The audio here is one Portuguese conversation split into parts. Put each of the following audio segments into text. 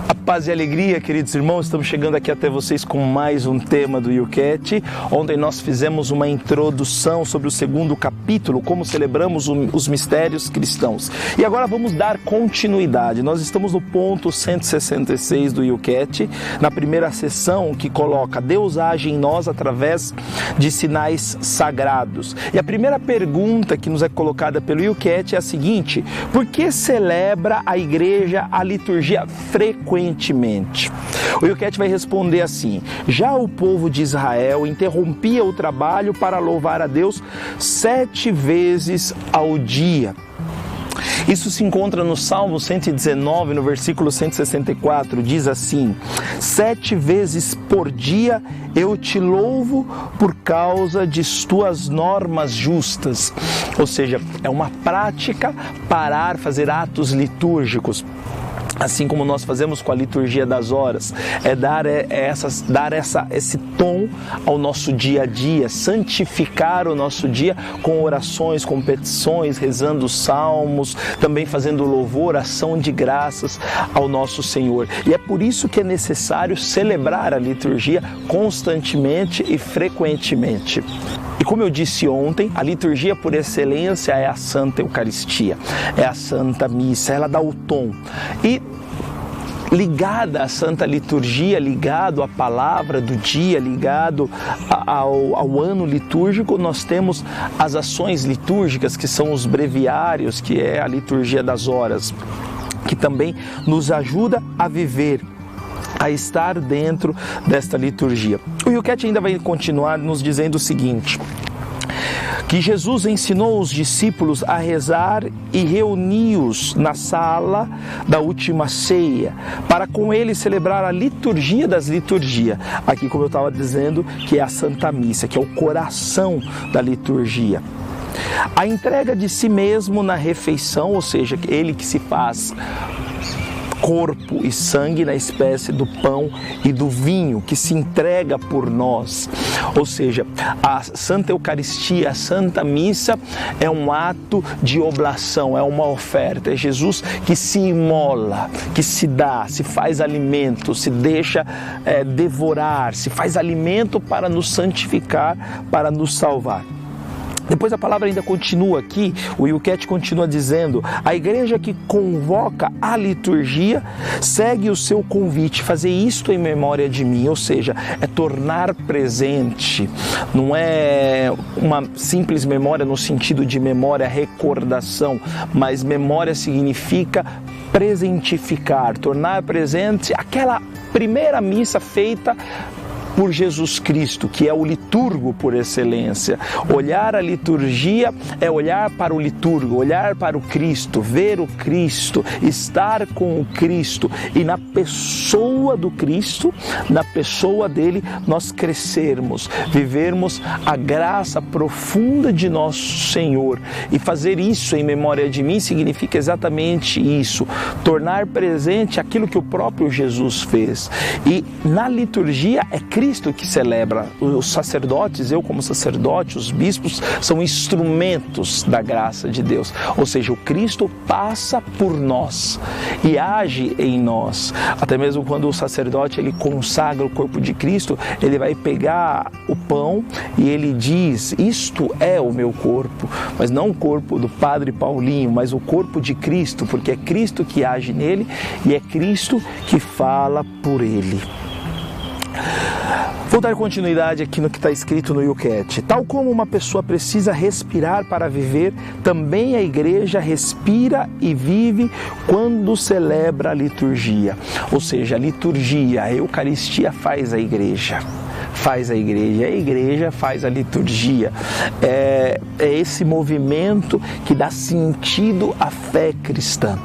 A paz e alegria, queridos irmãos, estamos chegando aqui até vocês com mais um tema do YouCat. Ontem nós fizemos uma introdução sobre o segundo capítulo, como celebramos os mistérios cristãos. E agora vamos dar continuidade. Nós estamos no ponto 166 do YouCat, na primeira sessão que coloca Deus age em nós através de sinais sagrados. E a primeira pergunta que nos é colocada pelo YouCat é a seguinte: por que celebra a igreja a liturgia frequentemente? O YouCat vai responder assim: já o povo de Israel interrompia o trabalho para louvar a Deus 7 vezes ao dia. Isso se encontra no Salmo 119, no versículo 164, diz assim: 7 vezes por dia eu te louvo por causa de tuas normas justas. Ou seja, é uma prática parar, fazer atos litúrgicos. Assim como nós fazemos com a liturgia das horas, é dar esse tom ao nosso dia a dia, santificar o nosso dia com orações, com petições, rezando salmos, também fazendo louvor, ação de graças ao nosso Senhor. E é por isso que é necessário celebrar a liturgia constantemente e frequentemente. E como eu disse ontem, a liturgia por excelência é a Santa Eucaristia, é a Santa Missa, ela dá o tom. E ligada à Santa Liturgia, ligado à palavra do dia, ligado ao ano litúrgico, nós temos as ações litúrgicas, que são os breviários, que é a liturgia das horas, que também nos ajuda a viver, a estar dentro desta liturgia. O YouCat ainda vai continuar nos dizendo o seguinte: que Jesus ensinou os discípulos a rezar e reuni-os na sala da última ceia, para com eles celebrar a liturgia das liturgias. Aqui, como eu estava dizendo, que é a Santa Missa, que é o coração da liturgia. A entrega de si mesmo na refeição, ou seja, ele que se faz corpo e sangue na espécie do pão e do vinho, que se entrega por nós. Ou seja, a Santa Eucaristia, a Santa Missa é um ato de oblação, é uma oferta. É Jesus que se imola, que se dá, se faz alimento, se deixa devorar, se faz alimento para nos santificar, para nos salvar. Depois a palavra ainda continua aqui, o YouCat continua dizendo: a igreja que convoca a liturgia segue o seu convite, fazer isto em memória de mim, ou seja, é tornar presente, não é uma simples memória no sentido de memória, recordação, mas memória significa presentificar, tornar presente aquela primeira missa feita por Jesus Cristo, que é o liturgo por excelência. Olhar a liturgia é olhar para o liturgo, olhar para o Cristo, ver o Cristo, estar com o Cristo, e na pessoa do Cristo, na pessoa dele, nós crescermos, vivermos a graça profunda de nosso Senhor. E fazer isso em memória de mim significa exatamente isso, tornar presente aquilo que o próprio Jesus fez. E na liturgia é Cristo que celebra. Os sacerdotes, eu como sacerdote, os bispos, são instrumentos da graça de Deus. Ou seja, o Cristo passa por nós e age em nós. Até mesmo quando o sacerdote ele consagra o corpo de Cristo, ele vai pegar o pão e ele diz: isto é o meu corpo, mas não o corpo do Padre Paulinho, mas o corpo de Cristo, porque é Cristo que age nele e é Cristo que fala por ele. Vou dar continuidade aqui no que está escrito no YouCat. Tal como uma pessoa precisa respirar para viver, também a igreja respira e vive quando celebra a liturgia. Ou seja, a liturgia, a Eucaristia faz a igreja. faz a igreja faz a liturgia. É esse movimento que dá sentido à fé cristã.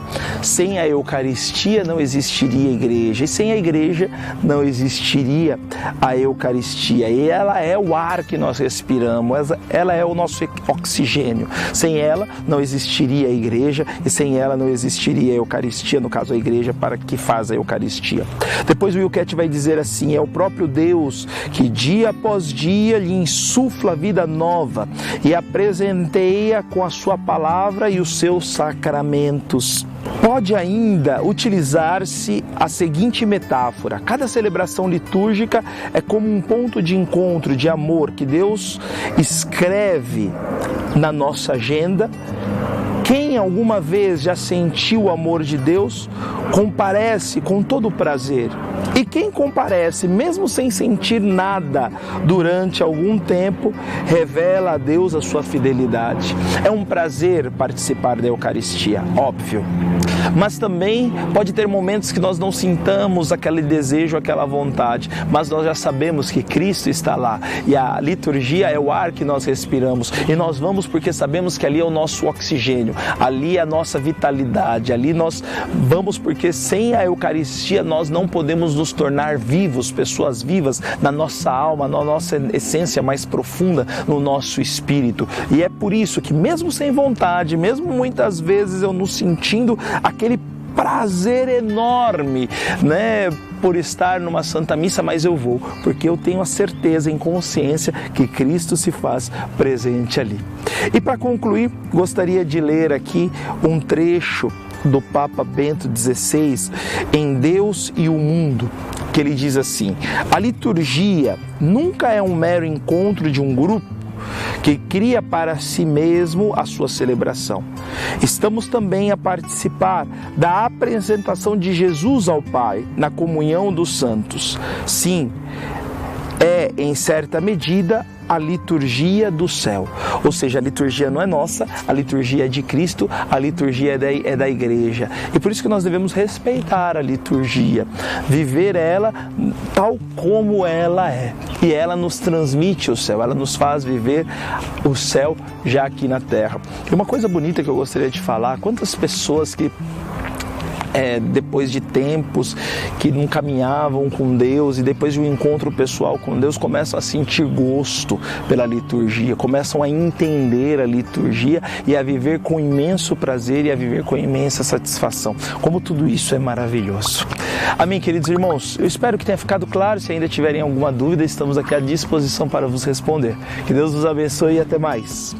Sem a Eucaristia não existiria a igreja, e sem a igreja não existiria a Eucaristia. E ela é o ar que nós respiramos, ela é o nosso oxigênio. Sem ela não existiria a igreja, e sem ela não existiria a Eucaristia, no caso a igreja para que faz a Eucaristia. Depois o Wilkett vai dizer assim: é o próprio Deus que dia após dia lhe insufla vida nova e a presenteia com a sua palavra e os seus sacramentos. Pode ainda utilizar-se a seguinte metáfora: cada celebração litúrgica é como um ponto de encontro, de amor, que Deus escreve na nossa agenda. Quem alguma vez já sentiu o amor de Deus, comparece com todo o prazer. E quem comparece, mesmo sem sentir nada durante algum tempo, revela a Deus a sua fidelidade. É um prazer participar da Eucaristia, óbvio. Mas também pode ter momentos que nós não sintamos aquele desejo, aquela vontade, mas nós já sabemos que Cristo está lá, e a liturgia é o ar que nós respiramos, e nós vamos porque sabemos que ali é o nosso oxigênio, ali é a nossa vitalidade, ali nós vamos porque sem a Eucaristia nós não podemos nos tornar vivos, pessoas vivas na nossa alma, na nossa essência mais profunda, no nosso espírito. E é por isso que mesmo sem vontade, mesmo muitas vezes eu nos sentindo aquele prazer enorme, né, por estar numa Santa Missa, mas eu vou, porque eu tenho a certeza em consciência que Cristo se faz presente ali. E para concluir, gostaria de ler aqui um trecho do Papa Bento XVI em Deus e o Mundo, que ele diz assim: a liturgia nunca é um mero encontro de um grupo que cria para si mesmo a sua celebração. Estamos também a participar da apresentação de Jesus ao Pai na comunhão dos santos. Sim, é, em certa medida, a liturgia do céu. Ou seja, a liturgia não é nossa, a liturgia é de Cristo, a liturgia é da igreja. E por isso que nós devemos respeitar a liturgia, viver ela tal como ela é. E ela nos transmite o céu, ela nos faz viver o céu já aqui na terra. E uma coisa bonita que eu gostaria de falar: quantas pessoas que depois de tempos que não caminhavam com Deus e depois de um encontro pessoal com Deus, começam a sentir gosto pela liturgia, começam a entender a liturgia e a viver com imenso prazer e a viver com imensa satisfação. Como tudo isso é maravilhoso. Amém, queridos irmãos? Eu espero que tenha ficado claro. Se ainda tiverem alguma dúvida, estamos aqui à disposição para vos responder. Que Deus vos abençoe e até mais.